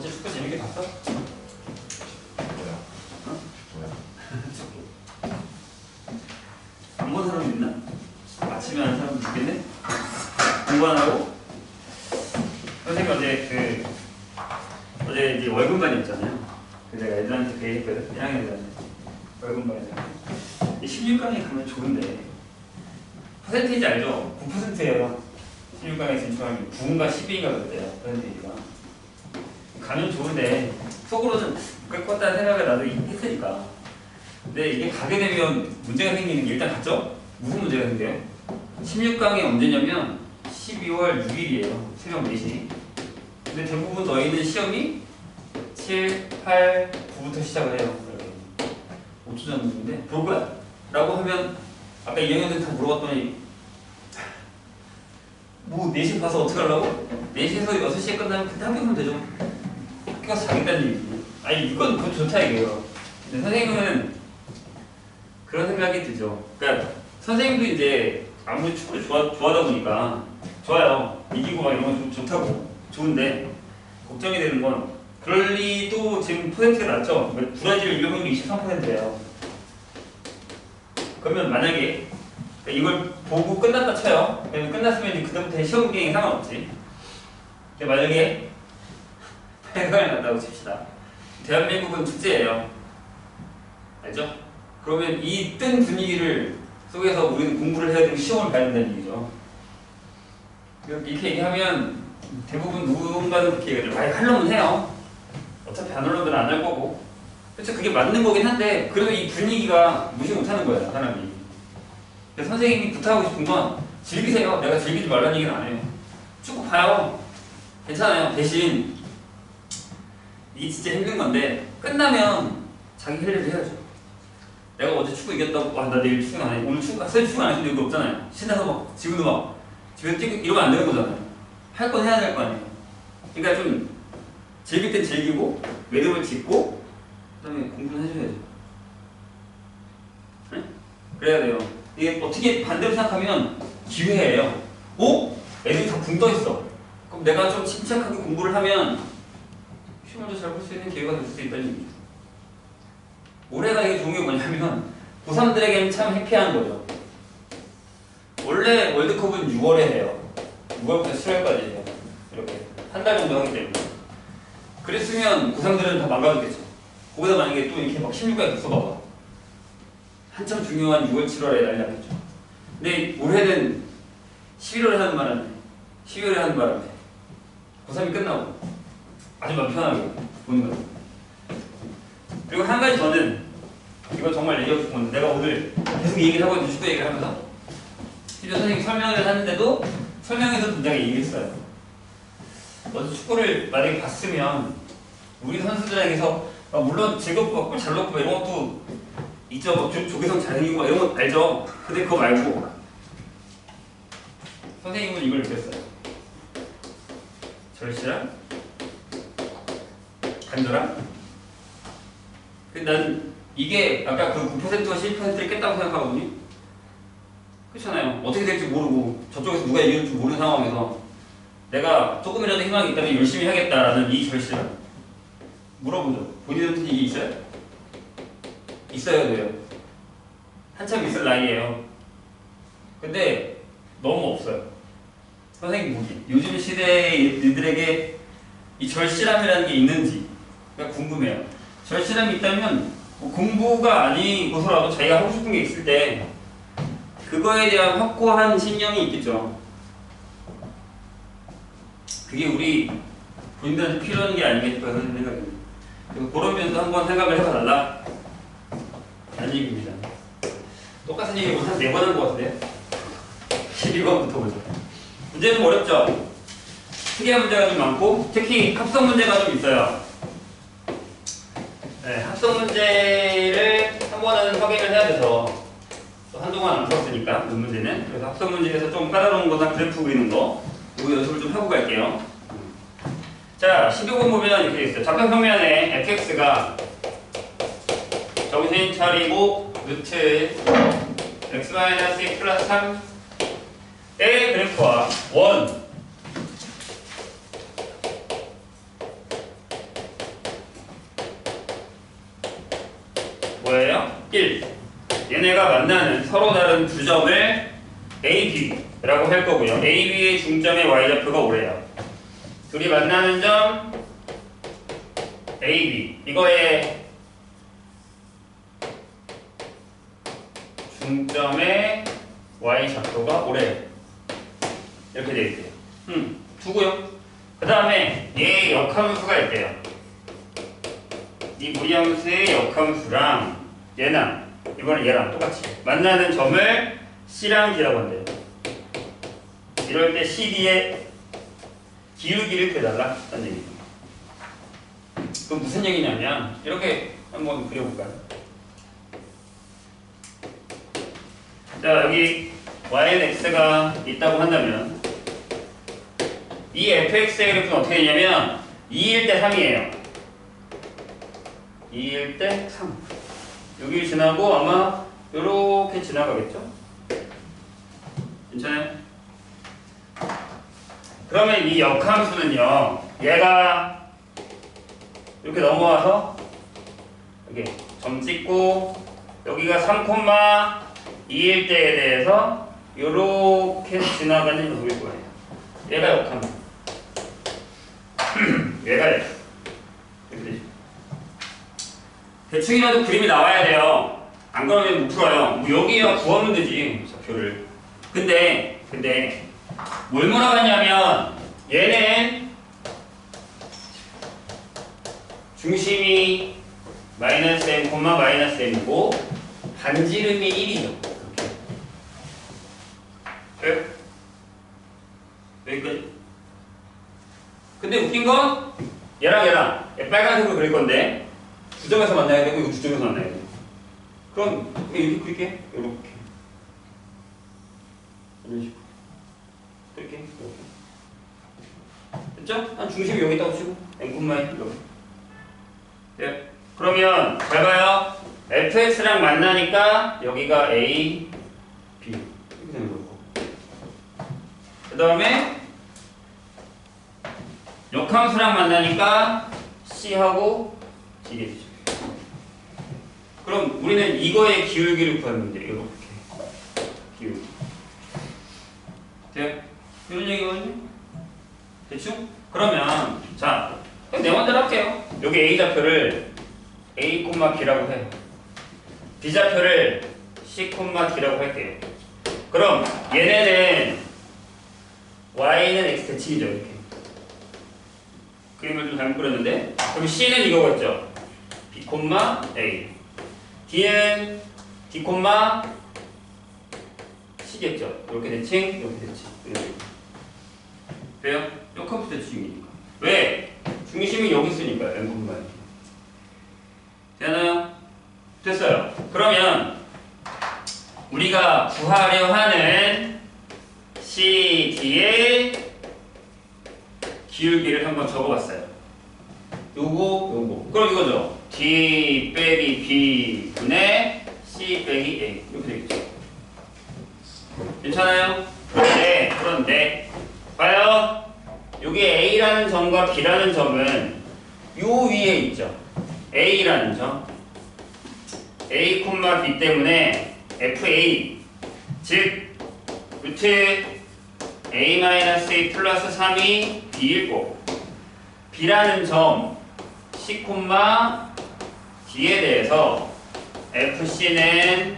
어제 축구 재밌게 봤어? 뭐야? 어? 뭐야? 안 본 사람 있나? 아침에 하는 사람 있겠네? 공부 안 하고? 선생님 어제 이제 월급반이었잖아요. 그래서 내가 애들한테 그 얘기했거든. 1학년 애들한테 월급반이잖아요. 16강에 가면 좋은데 퍼센테이지 알죠? 9%예요. 16강에 진출하면 9인가 12인가 그랬대요. 퍼센테이지가. 가면 좋은데 속으로는 못 갈 다는 생각을 나도 했으니까. 근데 이게 가게 되면 문제가 생기는 게 일단 갔죠? 무슨 문제가 생겨요? 16강이 언제냐면 12월 6일이에요. 새벽 4시. 근데 대부분 너희는 시험이 7, 8, 9부터 시작을 해요. 이렇게 5초 전인데 볼 거야? 라고 하면 아까 2학년들 다 물어봤더니 뭐 4시 가서 어떻게 하려고? 4시에서 6시에 끝나면 그때 학교 가면 되죠. 학교 가서 자겠다는 얘기지. 아니 이건 그거 좋다 이거예요. 근데 선생님은 그런 생각이 들죠. 그러니까 선생님도 이제 아무리 축구를 좋아하다 보니까 좋아요. 이기고 막 이런 건 좀 좋다고 좋은데 걱정이 되는 건 그럴 리도 지금 퍼센트가 낮죠. 브라질 이길 확률이 23%예요. 그러면 만약에 이걸 보고 끝났다 쳐요. 그러면 끝났으면 그다음부터 시험 기행이 상관없지. 근데 만약에 8강에 간다고 칩시다. 대한민국은 축제예요. 알죠? 그러면 이 뜬 분위기를 속에서 우리는 공부를 해야 되고 시험을 봐야 된다는 얘기죠. 이렇게 얘기하면 대부분 누군가는 그렇게 얘기를 많이 하려면 해요. 어차피 안 올라오면 안 할 거고. 그렇죠. 그게 맞는 거긴 한데 그래도 이 분위기가 무시 못하는 거예요. 사람이. 그래서 선생님이 부탁하고 싶은 건 즐기세요. 내가 즐기지 말라는 얘기는 안 해요. 축구 봐요. 괜찮아요. 대신 이게 진짜 힘든 건데 끝나면 자기 할 일을 해야죠. 내가 어제 축구 이겼다고 나 내일 축구 안 해. 오늘 축구 안 하시는 이유가 없잖아요. 신나서 막 지금도 막 집에서 뛰고 이러면 안 되는 거잖아요. 할 건 해야 될 거 아니에요. 그러니까 좀 즐길 땐 즐기고 매듭을 짓고 그다음에 공부는 해줘야죠. 네? 그래야 돼요. 이게 어떻게 반대로 생각하면 기회예요. 어? 애들이 다 붕 떠 있어. 그럼 내가 좀 침착하게 공부를 하면 시험을 잘 볼 수 있는 기회가 될 수도 있다는 얘기죠. 올해가 이게 좋은 게 뭐냐면 고3들에게는 참 해피한 거죠. 원래 월드컵은 6월에 해요. 6월부터 7월까지 해요. 이렇게 한 달 정도 하기 때문에. 그랬으면 고3들은 다 망가졌겠죠. 거기다 만약에 또 이렇게 막 16강에 붙어봐봐. 한참 중요한 6월, 7월에 난리 났겠죠. 근데 올해는 11월에 하는 바람에 12월에 하는 바람에 고3이 끝나고 아주 마음 편하게 보는 거죠. 그리고 한 가지 더는 이거 정말 얘기하고 싶은 건데 내가 오늘 계속 얘기를 하고 있는 축구 얘기를 하면서 심지어 선생님이 설명을 하는데도 설명에서도 내가 얘기했어요. 어제 축구를 만약에 봤으면 우리 선수들에게서 물론 즐겁고 골 잘 넣고 이런 것도 있죠. 뭐 조계성 잘생기고 이런 거 알죠. 근데 그거 말고 선생님은 이걸 느꼈어요. 절실함, 간절함. 근데 난 이게 아까 그 9%와 12%를 깼다고 생각하거든요. 그렇잖아요. 어떻게 될지 모르고 저쪽에서 누가 이길지 모르는 상황에서 내가 조금이라도 희망이 있다면 열심히 하겠다라는 이 절실함. 물어보죠. 본인한테 이게 있어요? 있어야 돼요. 한참 있을 나이에요. 근데 너무 없어요. 선생님 보기. 요즘 시대의 이들에게 이 절실함이라는 게 있는지 궁금해요. 절실함이 있다면 뭐 공부가 아니고서라도 자기가 하고 싶은 게 있을 때 그거에 대한 확고한 신념이 있겠죠. 그게 우리 본인들한테 필요한 게 아니겠다 하는 생각입니다. 그래서 그런 면도 한번 생각을 해봐달라 라는 얘기입니다. 똑같은 얘기 한 4번 한 것 같은데요. 12번부터 보죠. 문제는 어렵죠? 특이한 문제가 좀 많고 특히 합성 문제가 좀 있어요. 네, 합성 문제를 한 번은 확인을 해야 돼서 또 한동안 안 풀었으니까 이 문제는. 그래서 합성 문제에서 좀 까다로운 거나 그래프 그리는 거 이거 연습을 좀 하고 갈게요. 자, 12번 보면 이렇게 되어 있어요. 좌표 평면에 fx가 정신 차리고 루트 x-2 플러스 3의 그래프와 원 서로 다른 두 점을 A, B라고 할 거고요. A, B의 중점의 y좌표가 오래요. 둘이 만나는 점 A, B. 이거의 중점의 y좌표가 오래요. 이렇게 되어 있대요. 두고요. 그 다음에 얘의 역함수가 있대요. 이 무리함수의 역함수랑 얘랑 이번엔 얘랑 똑같이 만나는 점을 C랑 D라고 한대요. 이럴 때 CD의 기울기를 구해달라 라는 얘기죠. 그럼 무슨 얘기냐면 이렇게 한번 그려볼까요? 자, 여기 y는 x가 있다고 한다면 이 fx의 그래프는 어떻게 되냐면 2일 때 3이에요. 2일 때 3. 여기 지나고 아마 이렇게 지나가겠죠? 괜찮아요? 그러면 이 역함수는요, 얘가 이렇게 넘어와서 여기 점 찍고 여기가 3,2일 때에 대해서 이렇게 지나가는 놈일 거예요. 얘가 역함수. 얘가 F. 이렇게 되죠. 대충이라도 그림이 나와야 돼요. 안 그러면 못 풀어요. 뭐 여기야 구하면 되지, 좌표를. 근데 뭘 물어봤냐면 얘는 중심이 -m, -m이고 반지름이 1이죠. 이렇게. 여기까지. 근데 웃긴 건 얘랑 빨간색으로 그릴 건데 두 점에서 만나야 되고 이거 두 점에서 만나야 돼요. 그럼 이렇게 그릴게. 이렇게. 이런 식으로. 이렇게. 됐죠? 한 중심이 여기 있다고 치고 n, 여기. 네. 그러면 잘 봐요. fx랑 만나니까 여기가 a, b 이렇게 되는 거고. 그 다음에 역함수랑 만나니까 c하고 d게 되죠. 그럼 우리는 이거의 기울기를 구하면 돼요. 이렇게 기울기. 돼요? 이런 얘기거든요. 대충? 그러면 자, 그럼 내 맘대로 할게요. 여기 A 좌표를 A, B라고 해요. B 좌표를 C, D라고 할게요. 그럼 얘네는 Y는 X 대칭이죠. 이렇게. 그림을 좀 잘못 그렸는데 그럼 C는 이거겠죠. B, A. D는 D, C겠죠. 이렇게 대칭, 이렇게 대칭. 이렇게. 왜요? 역함수 대칭이니까. 왜? 중심이 여기 있으니까요. n, 되나요? 됐어요. 그러면 우리가 구하려 하는 CD의 기울기를 한번 적어봤어요. 요거. 그럼 이거죠. D 빼기 B 분의 C 빼기 A. 이렇게 되겠죠. 괜찮아요? 그런데 봐요. 여기 A라는 점과 B라는 점은 요 위에 있죠. A라는 점. A, B 때문에 FA 즉 루트 A-A 플러스 3이 B일 거고 B라는 점 C, D에 대해서 FC는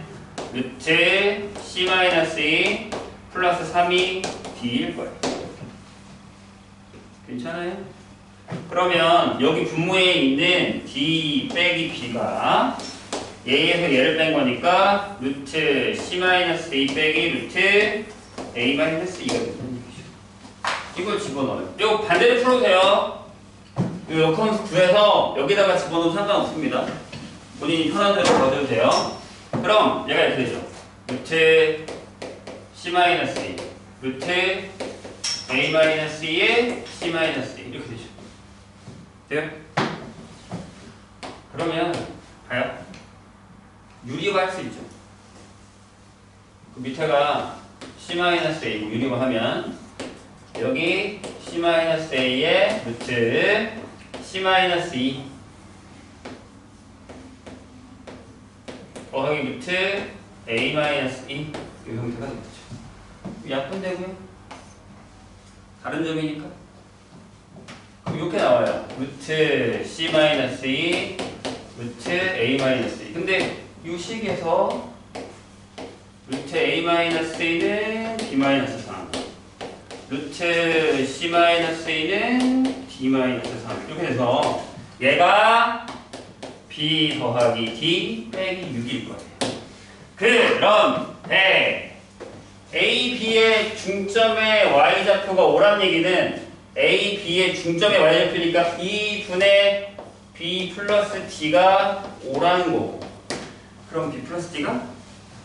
루트 C-E 플러스 3이 D일 거예요. 괜찮아요? 그러면 여기 분모에 있는 D 빼기 B가 얘에서 얘를 뺀 거니까 루트 C-A 빼기 루트 A-E가 된다는 얘기죠. 이걸 집어넣어요. 이거 반대로 풀어주세요. 이 역함수 구해서 여기다가 집어넣어도 상관없습니다. 본인이 편한 대로 넣어도 돼요. 그럼 얘가 이렇게 되죠. 루트 C-A 루트 A-E의 C-A 이렇게 되죠. 돼요? 그러면 봐요. 유리화할 수 있죠. 그 밑에가 C-A고 유리화하면 여기 C-A의 루트 C-E 더하기 루트 a-2 이 형태가 되겠죠. 약분되고요. 다른 점이니까. 그럼 이렇게 나와요. 루트 c-2 루트 a-2. 근데 이 식에서 루트 a-2는 b-3 루트 c-2는 d-3 이렇게 돼서 얘가 b 더하기 d 빼기 6일 거예요. 그런데 A, B의 중점의 y좌표가 오란 얘기는 A, B의 중점의 y좌표니까 B분의 B 플러스 D가 오라는 거고, 그럼 B 플러스 D가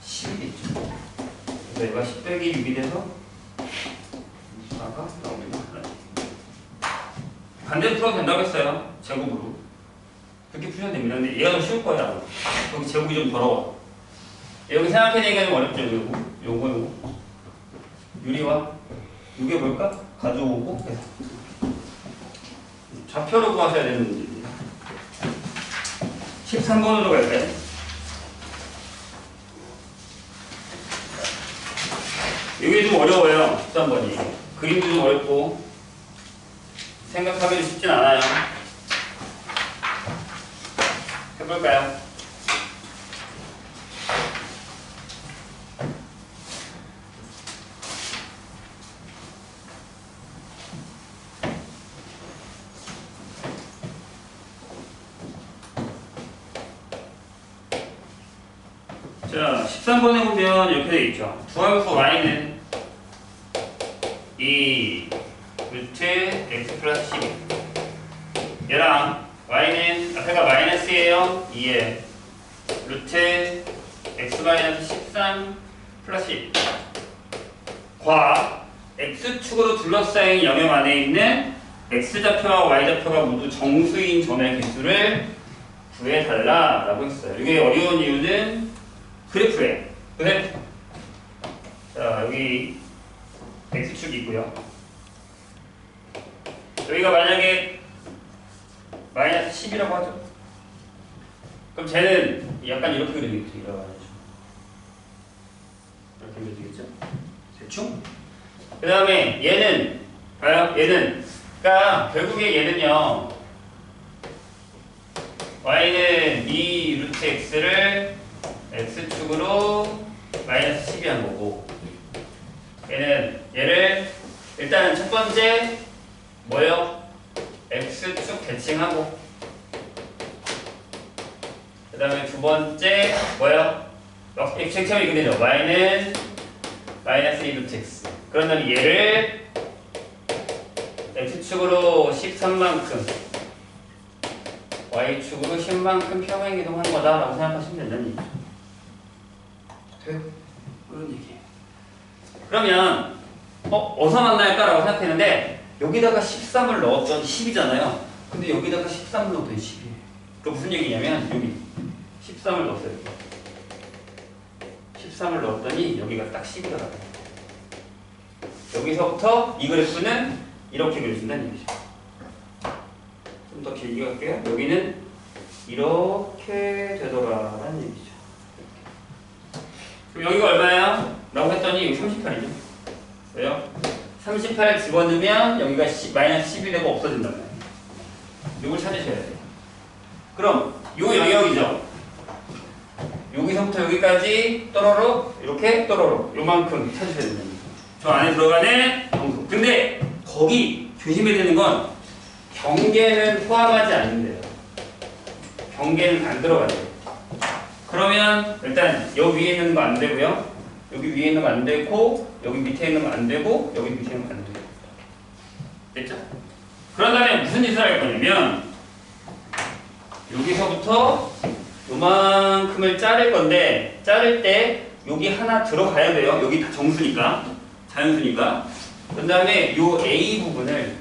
10이겠죠. 그래서 얘가 10 빼기 6이 돼서 아까 나오면 반대로 풀어도 된다고 했어요. 제곱으로 그렇게 풀면 됩니다. 근데 얘가 좀 쉬울 거야. 여기 제곱이 좀 더러워. 여기 생각해내기가 좀 어렵죠. 요거 유리와 이게 뭘까? 가져오고 해서 좌표로 구하셔야 되는 문제입니다. 13번으로 갈까요? 이게 좀 어려워요. 13번이 그림도 좀 어렵고 생각하기도 쉽진 않아요. 해볼까요? 자, 13번에 보면 이렇게 되어 있죠. 주함수 y는 2 루트 x 플러스 12. 얘랑 y는 앞에가 마이너스예요. 2에 루트 x 마이너스 13 플러스 1. 과 x축으로 둘러싸인 영역 안에 있는 x좌표와 y좌표가 모두 정수인 점의 개수를 구해달라라고 했어요. 이게 어려운 이유는 그래프에, 그래? 자, 여기 x축이 있고요. 여기가 만약에 마이너스 10이라고 하죠. 그럼 쟤는 약간 이렇게 그리겠죠. 이렇게 그려지겠죠? 대충? 그 다음에 얘는, 봐요? 얘는, 그러니까 결국에 얘는요, y는 2 루트 x를 x축으로 마이너스 12 한 거고, 얘를 일단은 첫 번째 뭐예요? x축 대칭하고, 그 다음에 두 번째 뭐예요? x축이 이거 되죠? y는 마이너스 2 루트 x. 그런 다음에 얘를 x축으로 13만큼 y축으로 10만큼 평행이동한 거다라고 생각하시면 된다는 얘기죠. 돼요? 그런 얘기예요. 그러면 어디서 만날까라고 생각했는데 여기다가 13을 넣었더니 10이잖아요. 근데 여기다가 13을 넣었더니 10이에요. 그 무슨 얘기냐면 여기 13을 넣었어요. 13을 넣었더니 여기가 딱 10이더라고요. 여기서부터 이 그래프는 이렇게 그려진다는 얘기죠. 좀 더 길게 갈게요. 여기는 이렇게 되더라라는 얘기죠. 그럼 여기가 얼마예요? 라고 했더니 여기 38이죠. 왜요? 38 집어넣으면 여기가 마이너스 10이 되고 없어진단 말이에요. 이걸 찾으셔야 돼요. 그럼 요 영역이죠. 여기서부터 여기까지 또로로 이렇게 또로로 요만큼 찾으셔야 됩니다. 저 안에 들어가는 정수. 근데 거기 조심해야 되는 건 경계는 포함하지 않는데요. 경계는 안 들어가요. 그러면 일단 여기 위에 있는 거 안 되고요. 여기 위에 있는 거 안 되고 여기 밑에 있는 거 안 되고 여기 밑에 있는 거 안 되고. 됐죠? 그런 다음에 무슨 짓을 할 거냐면 여기서부터 요만큼을 자를 건데 자를 때 여기 하나 들어가야 돼요. 여기 다 정수니까 자연수니까. 그 다음에 요 A 부분을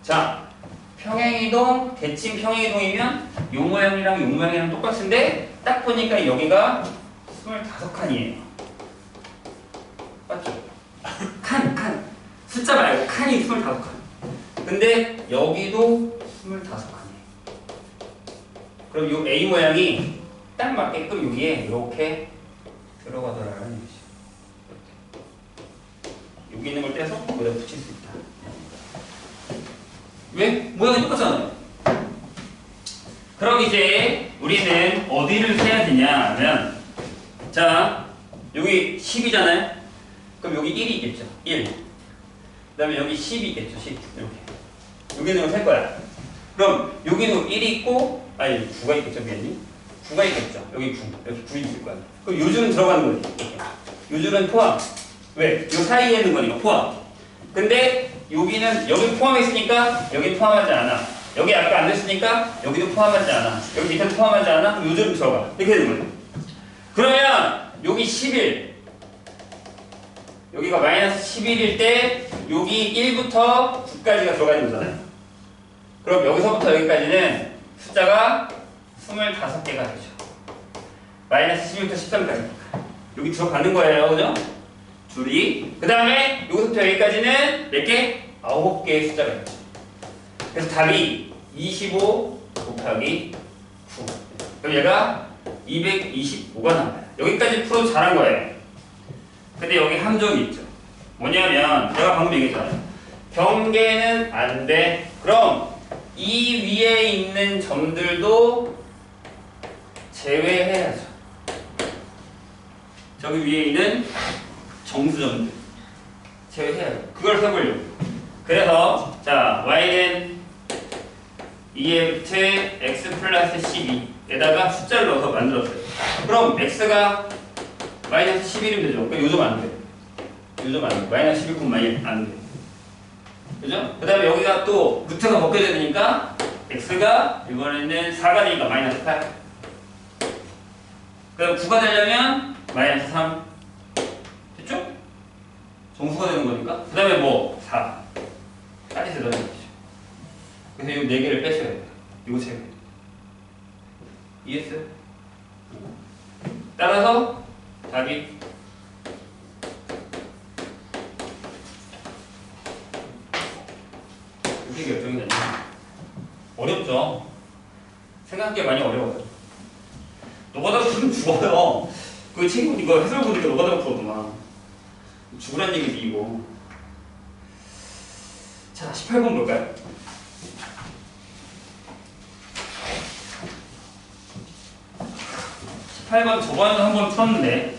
자 평행이동 대칭 평행이동이면 요 모양이랑 요 모양이랑 똑같은데 딱 보니까 여기가 25칸이에요. 맞죠? 칸 숫자 말고 칸이 25칸. 근데 여기도 25칸이에요. 그럼 요 A 모양이 딱 맞게끔 여기에 이렇게 들어가더라라는 얘기지. 여기 있는 걸 떼서 여기다 붙일 수 있다. 왜? 모양이 똑같잖아요. 그럼 이제 우리는 어디를 세야 되냐 하면, 자, 여기 10이잖아요? 그럼 여기 1이 있겠죠? 1. 그 다음에 여기 10이 있겠죠? 10. 이렇게. 여기는 셀 거야. 그럼 여기는 1이 있고, 아니, 9가 있겠죠? 미안히? 9가 있겠죠? 여기 9. 여기 9이 있을 거야. 그럼 요 줄은 들어가는 거지. 이렇게. 요 줄은 포함. 왜? 요 사이에 있는 거니까 포함. 근데 여기는, 여기 포함했으니까 여기 포함하지 않아. 여기 아까 안 됐으니까 여기도 포함하지 않아. 여기 밑에도 포함하지 않아? 그럼 요 줄은 들어가. 이렇게 되는 거지. 그러면 여기 11. 여기가 마이너스 11일 때 여기 1부터 9까지가 들어가는 거잖아요. 그럼 여기서부터 여기까지는 숫자가 25개가 되죠. 마이너스 11부터 13까지. 여기 들어가는 거예요. 그죠? 줄이. 그 다음에 여기서부터 여기까지는 몇 개? 9개의 숫자가 있죠. 그래서 답이 25 곱하기 9. 그럼 얘가 225가 나와요. 여기까지 풀어도 잘한 거예요. 근데 여기 함정이 있죠. 뭐냐면 내가 방금 얘기했잖아요. 경계는 안 돼. 그럼 이 위에 있는 점들도 제외해야죠. 저기 위에 있는 정수점들 제외해야죠. 그걸 해보려고. 그래서 자 y는 2의 x 플러스 12에다가 숫자를 넣어서 만들었어요. 그럼 x가 마이너스 11이면 되죠. 그러니까 요점 안 돼. 요점 안 돼. 마이너스 11,1 안 돼. 그죠? 그 다음에 여기가 또 루트가 벗겨져야 되니까 x가 이번에는 4가 되니까 마이너스 8. 그다음 9가 되려면 마이너스 3. 됐죠? 정수가 되는 거니까. 그 다음에 뭐 4까지 들어가는 거죠. 그래서 이 4개를 빼셔야 돼요. 이거 3개. 이해했어요? 따라서 답이 이게 결정이 되죠. 어렵죠? 생각하기 많이 어려워요. 노가다 풀면 죽어요. 그 책 이거 해설 보니까 노가다 풀어도만 죽으란 얘기지 이거. 자, 18번 볼까요? 18번 저번에도 한번 풀었는데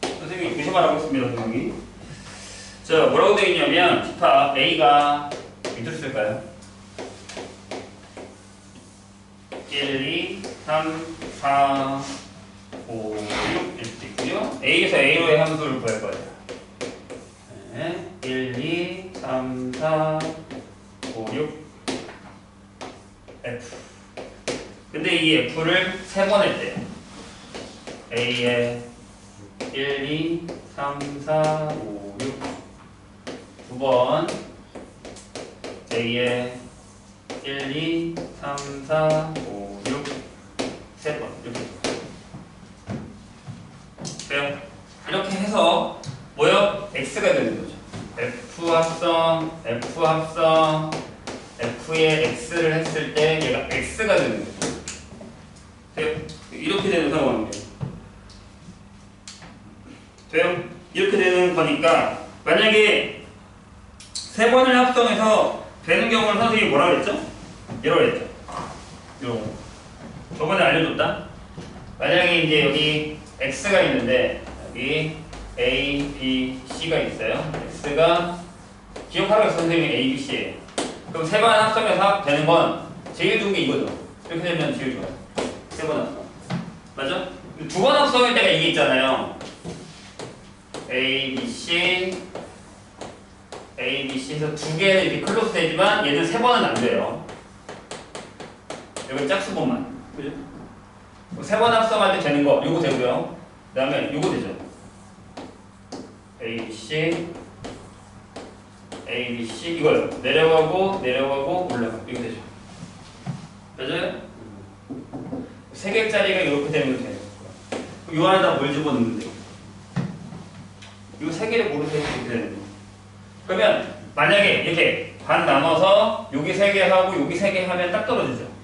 선생님이 조심하라고 했습니다. 선생님이. 자, 뭐라고 되어 있냐면 집합 A가 밑으로 쓸까요? 1, 2, 3, 4, 5, 6 이렇게 있고요. A에서 A로의 함수를 구할 거예요. 네, 1, 2, 3, 4, 5, 6 F. 근데 이 F를 3번 했대요. A에 1, 2, 3, 4, 5, 6 2번 A에 1, 2, 3, 4, 5, 6 3번 이렇게 돼요. 이렇게 해서 뭐요? X가 되는 거죠. F 합성, F 합성, F에 X를 했을 때 얘가 X가 되는 거죠. 돼요? 이렇게 되는 상황이에요. 돼요? 이렇게 되는 거니까 만약에 3번을 합성해서 되는 경우는 선생님이 뭐라 그랬죠? 이러고 그랬죠. 요거. 저번에 알려줬다. 만약에 이제 여기 X가 있는데 여기 A, B, C가 있어요. X가 기억하라고 해서 선생님이 A, B, C예요. 그럼 3번 합성해서 되는 건 제일 좋은 게 이거죠. 이렇게 되면 제일 좋아요. 3번 합성. 맞죠? 2번 합성일 때가 이게 있잖아요. A, B, C, A, B, C에서 2개는 이렇게 클로스 되지만 얘는 3번은 안 돼요. 여기 짝수번만. 그죠? 3번 합성할 때 되는 거, 요거 되고요. 그 다음에 요거 되죠. A, B, C, A, B, C, 이거요. 내려가고, 내려가고, 올라가고. 이거 되죠. 맞아요? 3개짜리가 이렇게 되는 거 돼요. 요 안에다 뭘 집어넣는데? 요 3개를 모르세요? 이렇게 되는 거. 그러면 만약에 이렇게 반 나눠서 여기 3개 하고 여기 3개 하면 딱 떨어지죠.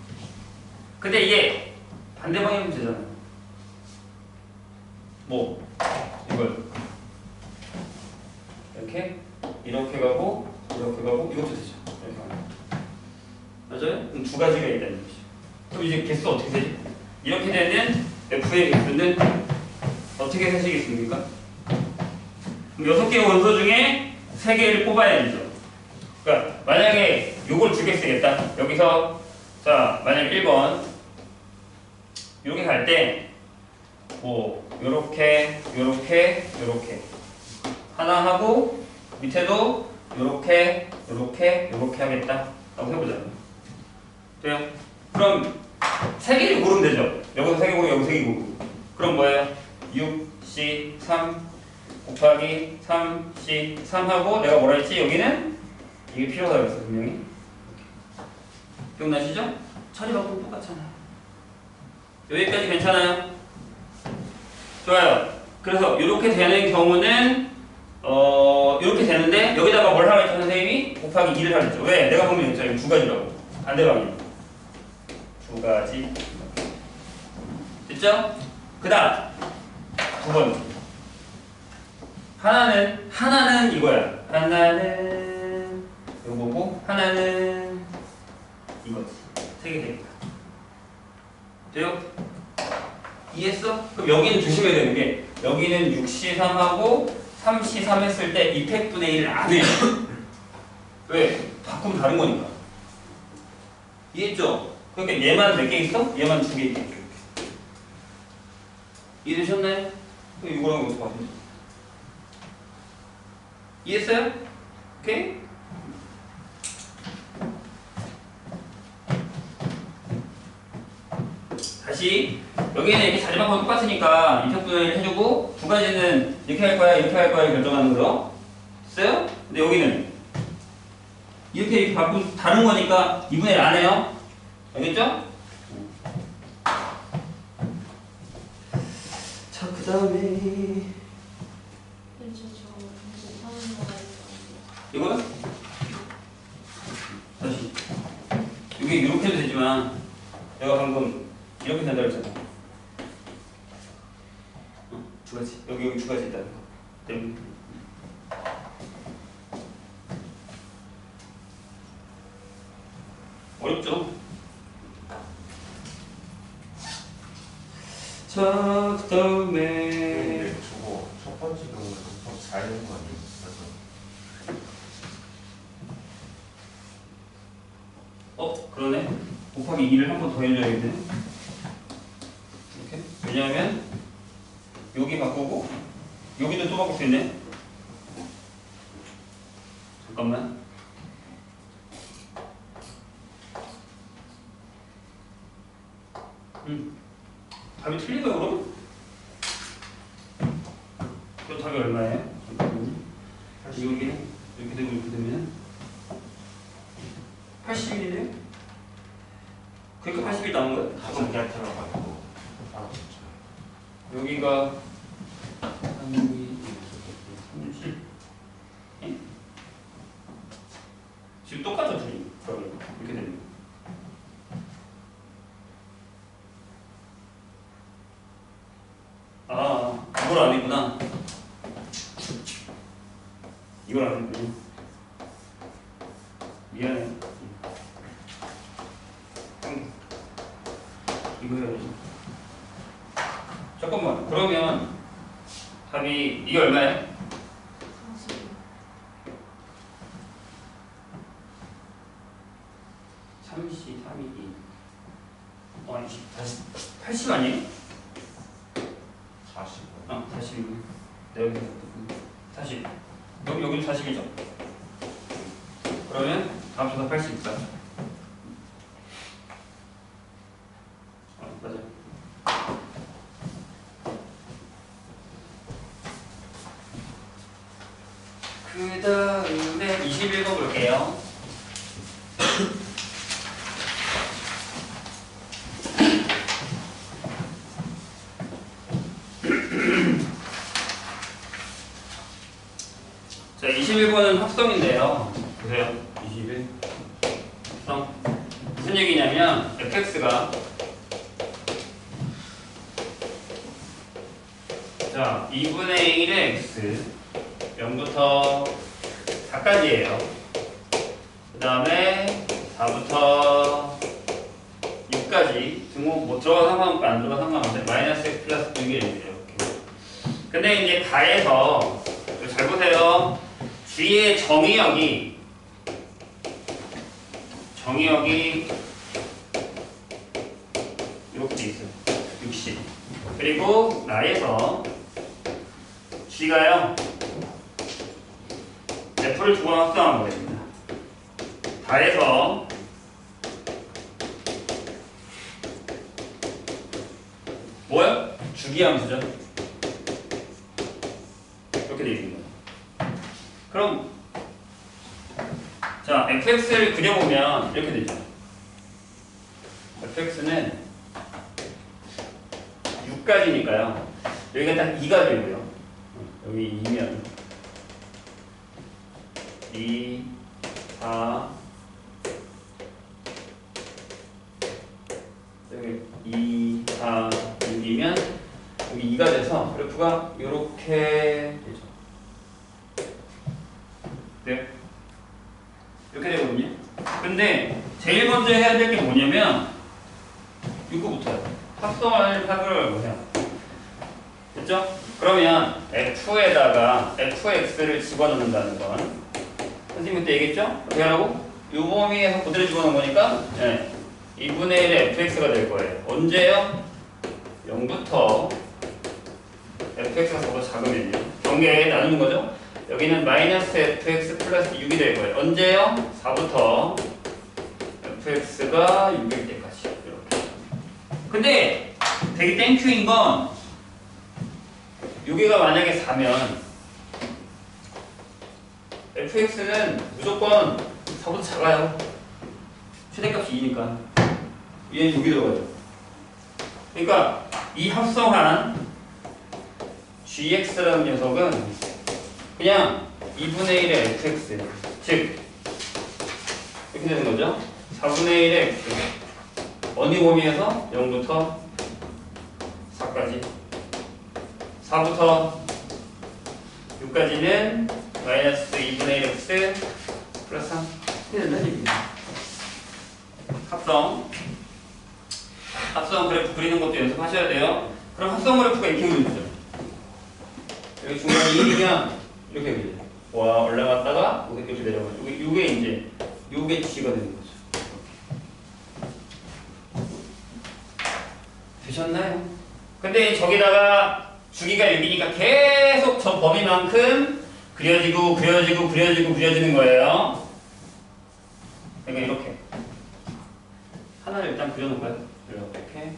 근데 이게 반대 방향이면 되잖아. 뭐 이걸 이렇게 가고 이것도 되죠. 이렇게 가고. 맞아요? 그럼 두 가지가 있다는 거죠. 그럼 이제 개수 어떻게 되지? 이렇게 되면 F의 개수는 어떻게 세시겠습니까? 그럼 6개의 원소 중에 3개를 뽑아야 되죠. 그러니까 만약에 요걸 2개 쓰겠다. 여기서 자 만약 1번 이렇게 갈 때 뭐 요렇게 하나 하고 밑에도 요렇게 하겠다 라고 해보자. 돼요? 그럼 3개를 고르면 되죠. 여기서 3개 고르고 여기서 3개 고르고. 그럼 뭐예요? 6C 3 곱하기 3C 3 하고 내가 뭐라 했지? 여기는 이게 필요하다 그랬어 분명히. 기억나시죠? 처리 방법 똑같잖아요. 여기까지 괜찮아요? 좋아요. 그래서 이렇게 되는 경우는 이렇게 되는데 여기다가 뭘 하라 했죠 선생님이? 곱하기 2를 하라 했죠. 왜? 내가 보면 있죠. 이거 두 가지라고. 반대방향. 두 가지. 됐죠? 그 다음 두 번째. 하나는 이거야. 하나는 요거고 하나는 이거지. 3개 되니까. 돼요? 이해했어? 그럼 여기는 조심해야 되는 게 여기는 6C3하고 3C3 했을 때 2팩분의 1을 안 해요. 왜? 바꾸면 다른 거니까. 이해했죠? 그러니까 얘만 몇 개 있어? 얘만 2개 있게. 이해되셨나요? 그럼 이거랑 이거 어떻게 하세요? 이해했어요? 오케이? 다시 여기는 이렇게 자리방법 똑같으니까 2팩분의 1 해주고 두 가지는 이렇게 할 거야 결정하는 거죠. 됐어요? 근데 여기는 이렇게 바꾸면 다른 거니까 2분의 1 안 해요. 알겠죠? 자, 그 다음에 이거요? 다시 이게 이렇게 해도 되지만 내가 방금 이렇게 된다 그랬잖아. 두 가지. 여기 두 가지 있다는 거 때문에. 어렵죠? 자, 그 다음에 저거 첫 번째 경우는 곱하기 4 되는 거 아니에요? 그러네. 곱하기 2를 한 번 더 해줘야겠네. 이렇게. 왜냐하면 여기 바꾸고 여기도 또 바꿀 수 있네. 잠깐만. 답이 틀린 거야 그럼? 그 답이 얼마예요? 잠깐만요. 여기 이렇게 되고 이렇게 되면 81이네요? 그러니까 81 남은 거야? 다섯 개 들어가지고 여기가 30 예? 지금 똑같아 둘이. 그러면 이렇게 되는 거. 아, 이걸 안 했구나. 이걸 안 했구나. 미안해. 이거 해야지. 잠깐만. 그러면 답이 이게 얼마야? 33이기. 아니, 80 아니에요? 40. 40이네. 내가 여기서 40. 여기도 40이죠? 그러면 합쳐서 80 있다. 맞아. 그 다음에 21번 볼게요. 자, 21번은 합성인데요. 보세요. 21. 합성. 무슨 얘기냐면 fx가 자, 2분의 1의 x 0부터 4까지예요. 그 다음에 4부터 6까지 등호 뭐 들어가 상관없고 안 들어가 상관없는데 마이너스 x 플러스 6이 이렇게. 근데 이제 가에서 잘 보세요. G의 정의역이 이렇게 돼 있어요. 60. 그리고 나에서 G가요. F를 두 번 확정한 거겠습니다. 다해서 뭐야? 주기함수죠. 이렇게 되어 있는 거예요. 그럼 자, fx를 그려보면 이렇게 되죠. fx는 6까지니까요. 여기가 딱 2가 되고요. 여기 2면 2, 4, 여기 2, 4, 6이면 여기 2가 돼서 그래프가 이렇게 되죠. 네. 이렇게 되거든요. 근데 제일 먼저 해야 될 게 뭐냐면 6구부터요. 합성을 하려고 해요. 됐죠? 그러면 f에다가 fx를 집어넣는다는 건 선생님 그때 얘기했죠? 어떻게 하라고? 이 범위에서 그대로 집어넣은 거니까 네. 2분의 1의 fx가 될 거예요. 언제요? 0부터 fx가 더 작으면요. 경계에 나누는 거죠? 여기는 마이너스 fx 플러스 6이 될 거예요. 언제요? 4부터 fx가 6일 때까지. 이렇게. 근데 되게 땡큐인 건 여기가 만약에 4면 fx는 무조건 4보다 작아요. 최대값이 2니까. 얘는 6이 들어가죠. 그러니까 이 합성한 gx라는 녀석은 그냥 2분의 1의 fx, 즉 이렇게 되는 거죠. 4분의 1의 x 어느 범위에서 0부터 4까지 4부터 6까지는 마이너스 2분의 1 x 플러스 3 이렇게 된다는 얘기입니다. 합성 그래프 그리는 것도 연습하셔야 돼요. 그럼 합성 그래프가 이렇게 그려지죠. 여기 중간에 1이면 이렇게 그려요. 와 올라갔다가 이렇게 내려가죠. 이게 이제 요게 G가 되는 거죠. 되셨나요? 근데 저기다가 주기가 6이니까 계속 저 범위만큼 그려지는 거예요. 그러니까 이렇게 하나를 일단 그려놓을까요? 이렇게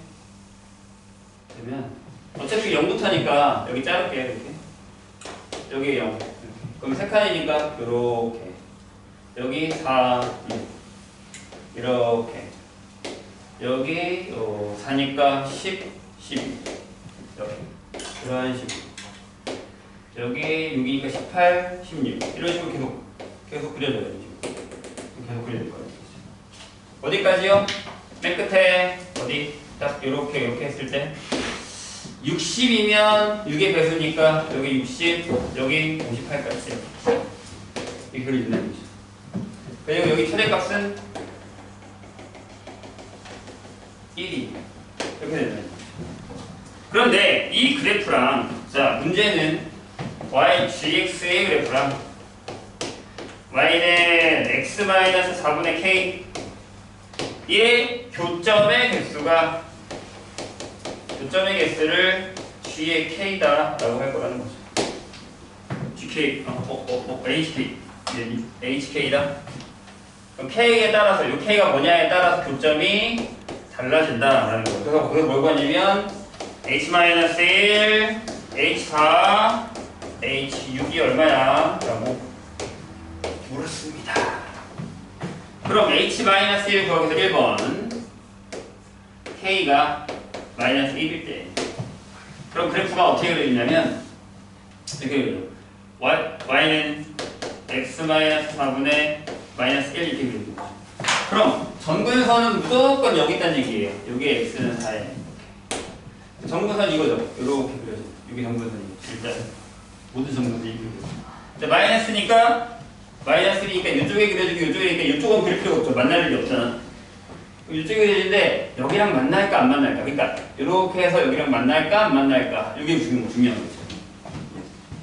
되면 어차피 0부터니까 여기 자를게요. 이렇게 여기 0 그럼 세 칸이니까 이렇게 여기 4, 6 이렇게 여기 4니까 10, 12 이렇게 이런 식으로 여기 6이니까 18, 16 이런 식으로 계속 그려줘요. 계속 그려줄 거예요. 어디까지요? 맨 끝에 어디 딱 이렇게 했을 때 60이면 6의 배수니까 여기 60, 여기 58까지 이렇게 그려준다는 거죠. 그리고 여기 최대값은 1이 이렇게 된다는 거죠. 그런데 이 그래프랑 자 문제는 gx의 그래프랑 y는 x-4분의 k 의 교점의 개수를 g의 k다 라고 할 거라는 거죠. gk, hk, hk다. 그럼 k에 따라서 이 k가 뭐냐에 따라서 교점이 달라진다라는 거예요. 그래서 거기서 뭘 구하냐면 h-1, h4, h6이 얼마야? 라고 물었습니다. 그럼 h-1 구하기서 1번 k가 마이너스 1일 때 그럼 그래프가 어떻게 그려지냐면 이렇게 그려요. y는 x-4분의 마이너스 1 이렇게 그려집니다. 그럼 점근선은 무조건 여기 있다는 얘기예요. 여기 x는 4에 점근선 이거죠. 이렇게 그려집니다. 여기 정분선이 일단 모든 정분선이 이렇게 근데 마이너스니까 이쪽에 그려주고 이쪽에 이쪽은 그릴 필요가 없죠. 만날 일이 없잖아. 이쪽에 그려지는데 여기랑 만날까 안 만날까. 그러니까 이렇게 해서 여기랑 만날까 안 만날까. 이게 중요한 거죠.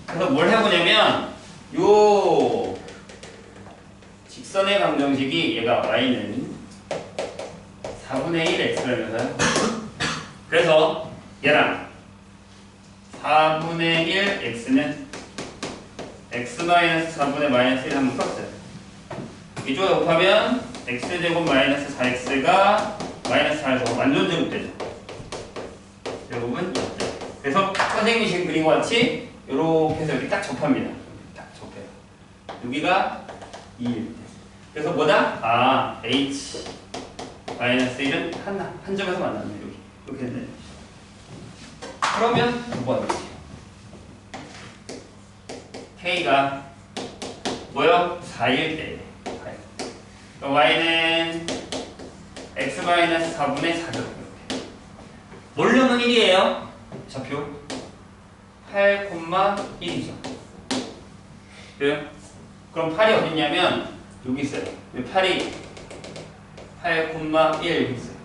그래서 뭘 해보냐면 요 직선의 방정식이 얘가 y는 4분의 1 x라면서요. 그래서 얘랑 4분의 1 x는 x-4분의 마이너스 1 한번 풀었어요. 이쪽에 곱하면 x제곱 마이너스 4x가 마이너스 4에서 완전 제곱되죠. 제곱은 0대. 그래서 선생님이 지금 그린 것 같이 이렇게 해서 여기 딱 접합니다. 딱 접해요. 여기가 2일 때. 그래서 뭐다? 아, h 마이너스 1은 한 점에서 만났네. 여기. 이렇게 됐네. 그러면 두 번이지. K가 뭐요? 4일 때. 그럼 Y는 X-4분의 4죠. 몰려면 1이에요. 좌표 8,1이죠. 그래요? 그럼 8이 어딨냐면 여기 있어요. 8이 8,1 여기 있어요.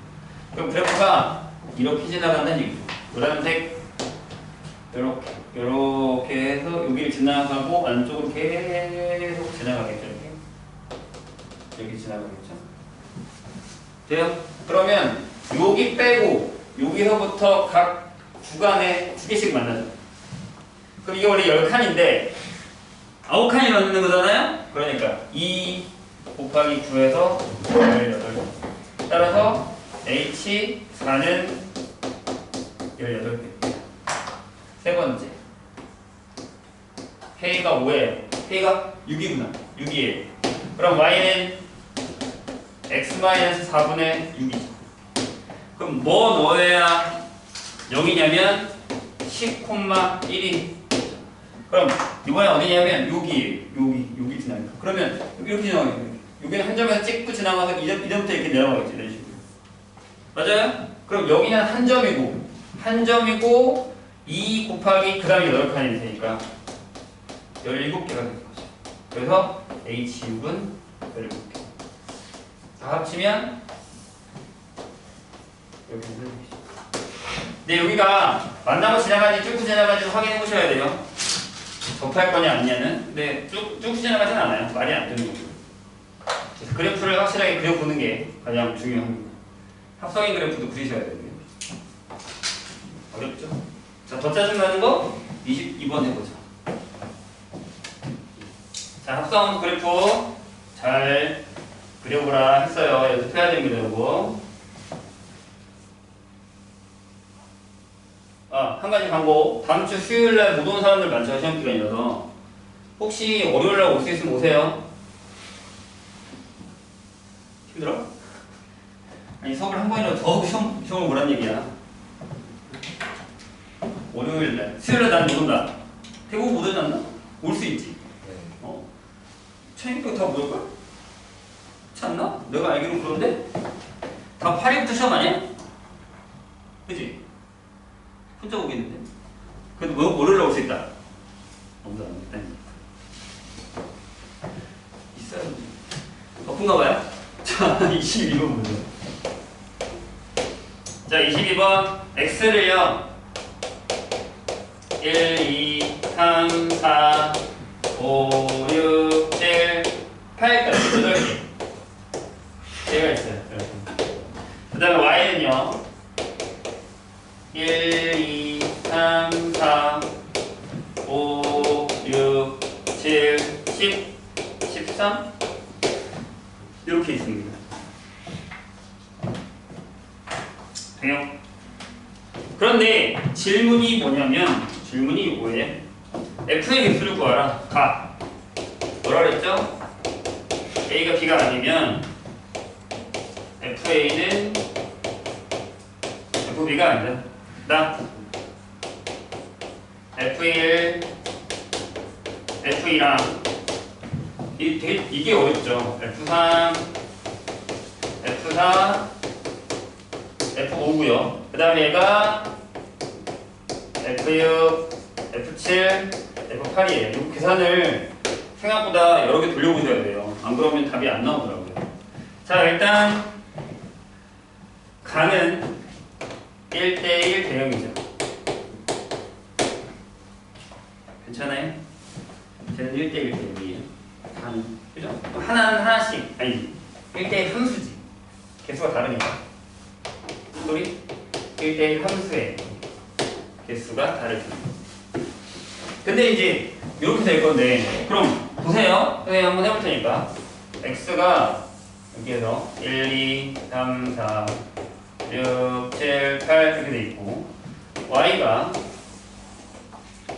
그럼 그래프가 이렇게 지나간다는 얘기죠. 노란색 이렇게 해서 여기를 지나가고 안쪽으로 계속 지나가겠죠. 이렇게 지나가겠죠. 돼요? 그러면 여기 빼고 여기서부터 각 구간에 2개씩 만나죠. 그럼 이게 원래 10칸인데 9칸이 만드는 거잖아요. 그러니까 2 곱하기 9에서 18. 따라서 H4는 18개. 세 번째. K가 5예요. K가 6이구나. 6이에요. 그럼 Y는 X-4분의 6이죠. 그럼 뭐 넣어야 0이냐면 10,1이. 그럼 이번에 어디냐면 여기 지나가요. 그러면 이렇게 지나가요. 여기는 한 점에서 찍고 지나가서 이점부터 이렇게 내려가겠죠. 이런 식으로. 맞아요? 그럼 여기는 한 점이고 2 곱하기 그 다음에 8칸이 되니까 17개가 되는 거죠. 그래서 H6은 17개. 다 합치면 이렇게 되는 거죠. 근데 여기가 만나고 지나가는지 쭉 지나가는지 확인해 보셔야 돼요. 접할 거냐 아니냐는. 근데 쭉 지나가진 않아요. 말이 안 되는 거죠. 그래서 그래프를 확실하게 그려보는 게 가장 중요합니다. 합성인 그래프도 그리셔야 돼요. 어렵죠? 자, 더 짜증나는 거 22번 해보자. 자, 합성 그래프 잘 그려보라 했어요. 연습해야 됩니다, 이거. 아, 한 가지 광고. 다음 주 수요일날 못 온 사람들 많죠, 시험 기간이라서. 혹시 월요일날 올 수 있으면 오세요. 힘들어? 아니, 수업을 한 번이라도 더 시험을 보란 얘기야. 월요일날. 수요일날 난 못 온다. 대부분 못 오지 않나? 올 수 있지. 체육교 다 못 올걸? 그렇지 않나? 내가 알기로 그런데? 다 8일부터 시험 아니야? 그지? 혼자 오겠는데? 근데 월요일날 올 수 있다. 너무 안 있어요. 바쁜가 봐요? 자, 22번 보죠. 자, 22번. X를요. 1, 2, 3, 4, 5, 6, 7, 8까지 8개. 얘가 있어요. 그 다음에 Y는요. 1, 2, 3, 4, 5, 6, 7, 10, 13 이렇게 있습니다. 돼요? 그런데 질문이 뭐냐면 질문이 뭐예요? F의 개수를 구하라. 가. 뭐라 그랬죠? A가 B가 아니면 FA는 FB가 아니다. 나 F1, F2랑 이게 어렵죠. F3, F4, F5고요. 그 다음에 얘가 F6, F7, F8이에요. 이 계산을 생각보다 여러 개 돌려보셔야 돼요. 안 그러면 답이 안 나오더라고요. 자, 일단 간은 1대1 대형이죠. 괜찮아요? 쟤는 1대1 대형이에요. 간, 그죠? 또 하나씩, 아니 1대1 함수지. 개수가 다르니까. 소리? 1대1 함수의 개수가 다르죠. 근데 이제 이렇게 될 건데, 그럼 보세요. 선생님 한번 해볼 테니까. x가 여기에서 1, 2, 3, 4, 6, 7, 8 이렇게 돼 있고, y가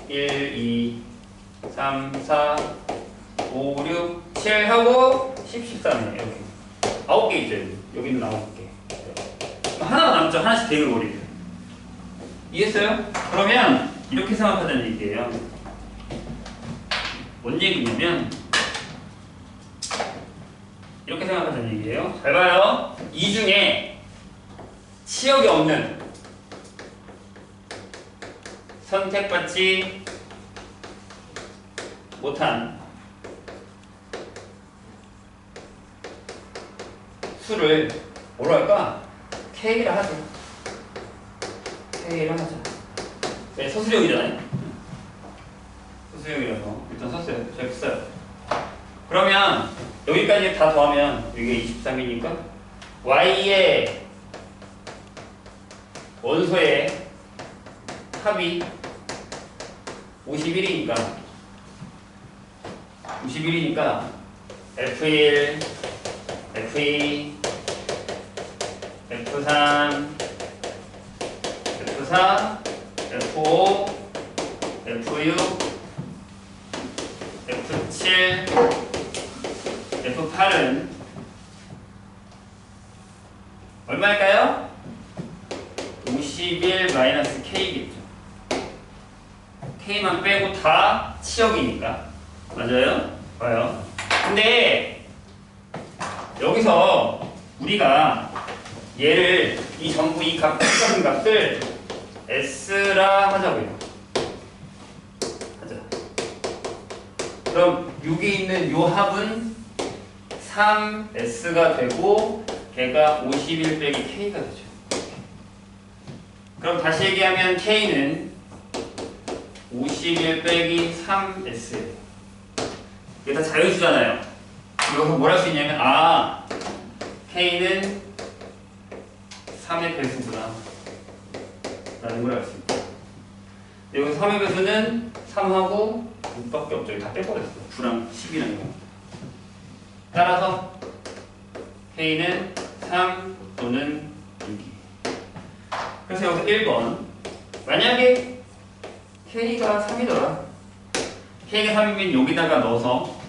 1, 2, 3, 4, 5, 6, 7 하고 10, 13이에요. 이렇게 9개 있죠. 여기는 9개. 하나가 남죠. 하나씩 대응을 버리고. 이해했어요? 그러면 이렇게 생각하자는 얘기예요. 뭔 얘기냐면 이렇게 생각하자는 얘기예요. 잘 봐요. 이 중에 치역이 없는, 선택받지 못한 수를 뭐로 할까? K라 하죠. K라 하자. 네, 서술형이잖아요. 서술형이라서 일단 썼어요. 제가 썼어요. 그러면 여기까지 다 더하면 이게 23이니까 Y의 원소의 합이 51이니까 F1, F2, F3, F4, F5, F6, F7, F8은 얼마일까요? 51-K겠죠. K만 빼고 다 치역이니까. 맞아요? 봐요. 근데 여기서 우리가 얘를 이 전부 이 같은 값을 S라 하자고요. 하자. 그럼 여기 있는 요 합은 3S가 되고 걔가 51 빼기 K가 되죠. 그럼 다시 얘기하면 K는 51 빼기 3S예요. 이게 다 자연수잖아요. 여기서 뭘 할 수 있냐면 K는 3의 배수구나 라는 걸 알 수 있고, 여기서 3의 배수는 3하고 6밖에 없죠. 다 빼버렸어. 9랑 10이라는 거. 따라서 K는 3 또는 6이. 그래서 여기서 1번, 만약에 K가 3이더라. K가 3이면 여기다가 넣어서,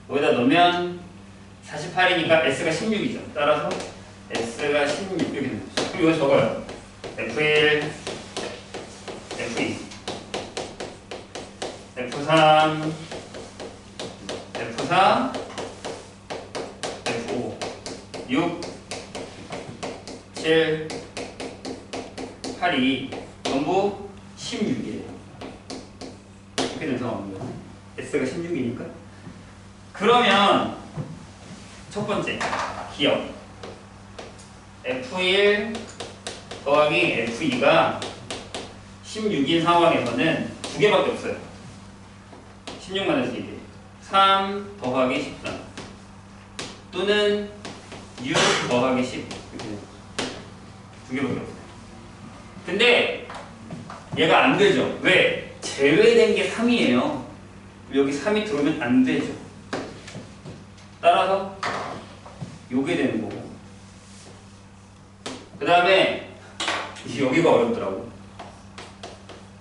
여기다 넣으면 48이니까 S가 16이죠. 따라서 S가 16 이렇게 되는 거죠. 그럼 이거 적어요. F1, F2, F3, F4, F5, 6, 7, 8이 전부 16이에요. 이렇게 돼서 나오는 거예요. S가 16이니까. 그러면 첫 번째 기억 F1 더하기 F2가 16인 상황에서는 두 개밖에 없어요. 16만에서 2개. 3 더하기 13 또는 6 더하기 10 이렇게 두 개밖에 없어요. 근데 얘가 안 되죠. 왜? 제외된 게 3이에요. 여기 3이 들어오면 안 되죠. 따라서 요게 되는 거고, 그 다음에 여기가 어렵더라고.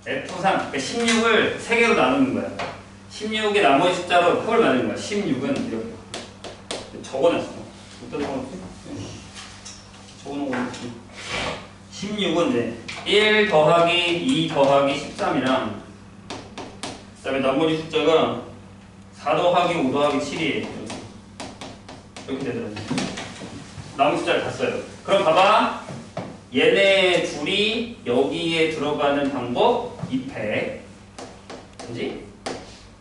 F3, 그러니까 16을 3개로 나누는 거야. 16의 나머지 숫자로 합을 만드는 거야. 16은 이렇게 적어놨어. 어떤 적어놨지? 적어놓은 거 16은 이제 1 더하기 2 더하기 13이랑, 그 다음에 나머지 숫자가 4 더하기 5 더하기 7이에요. 이렇게 되더라고요. 남은 숫자를 다 써요. 그럼 봐봐. 얘네 둘이 여기에 들어가는 방법 2팩. 그지?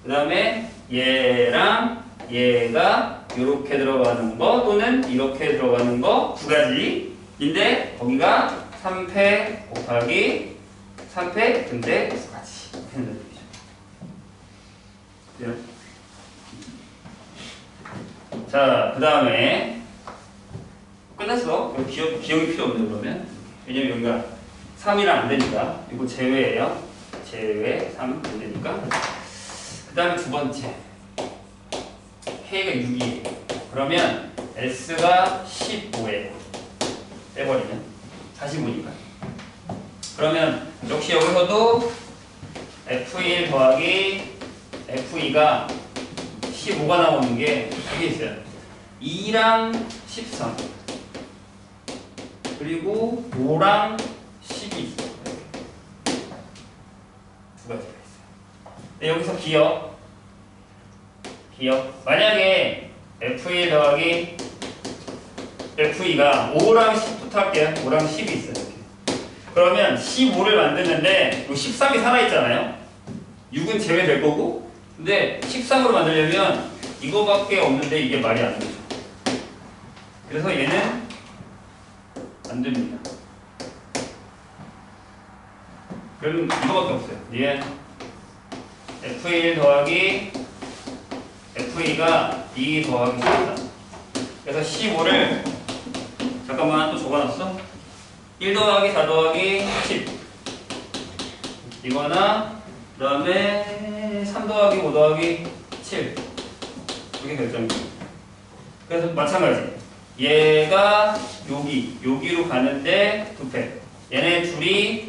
그 다음에 얘랑 얘가 이렇게 들어가는 거 또는 이렇게 들어가는 거 두 가지인데 거기가 3팩 곱하기 3팩 근데 두 가지. 자, 그 다음에 끝났어. 기억이 필요 없네 그러면. 왜냐면 여기가 3이랑 안 되니까. 이거 제외예요. 제외 3 안 되니까. 그 다음에 두 번째. K가 6이에요. 그러면 S가 15예요. 빼버리면 45니까. 그러면 역시 여기서도 F1 더하기 F2가 15가 나오는 게 여기 있어요. 2랑 13 그리고 5랑 10이 있어요. 두 가지가 있어요. 근데 여기서 기억 만약에 F1 더하기 F2가 5랑 10부터 할게요. 5랑 10이 있어요. 이렇게. 그러면 15를 만드는데 13이 살아있잖아요. 6은 제외될 거고 근데 13으로 만들려면 이거밖에 없는데 이게 말이 안 되죠. 그래서 얘는 안 됩니다. 그럼 이거밖에 없어요. 얘는 F1 더하기 F2가 2 더하기 13. 그래서 15를 잠깐만 또 적어놨어. 1 더하기 4 더하기 10 이거나 그 다음에 3 더하기 5 더하기 7 이렇게 결정이에요. 그래서 마찬가지 얘가 여기로 가는데 2팩 얘네 둘이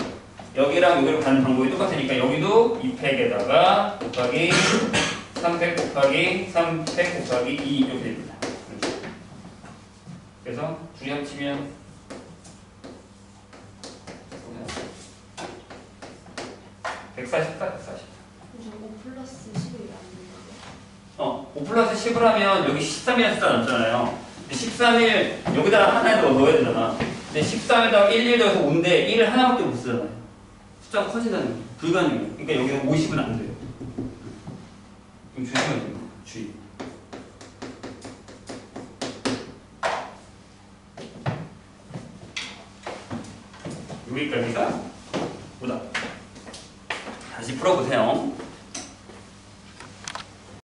여기랑 여기로 가는 방법이 똑같으니까 여기도 2팩에다가 곱하기 3팩 곱하기 3팩 곱하기 2 이렇게 됩니다. 그래서 둘이 합치면 140다 140. 5 플러스 10이 안 된다고? 5 플러스 10을 하면 여기 13이라는 숫자 남잖아요. 근데 13을 여기다가 하나 더 넣어야 되잖아. 근데 13에다가 1, 1 더해서 5인데 1을 하나밖에 못 쓰잖아요. 숫자가 커진다는 거 불가능해요. 그러니까 여기서 50은 안 돼요. 좀 조심해야 돼요. 주의. 여기까지가 오답. 다시 풀어보세요.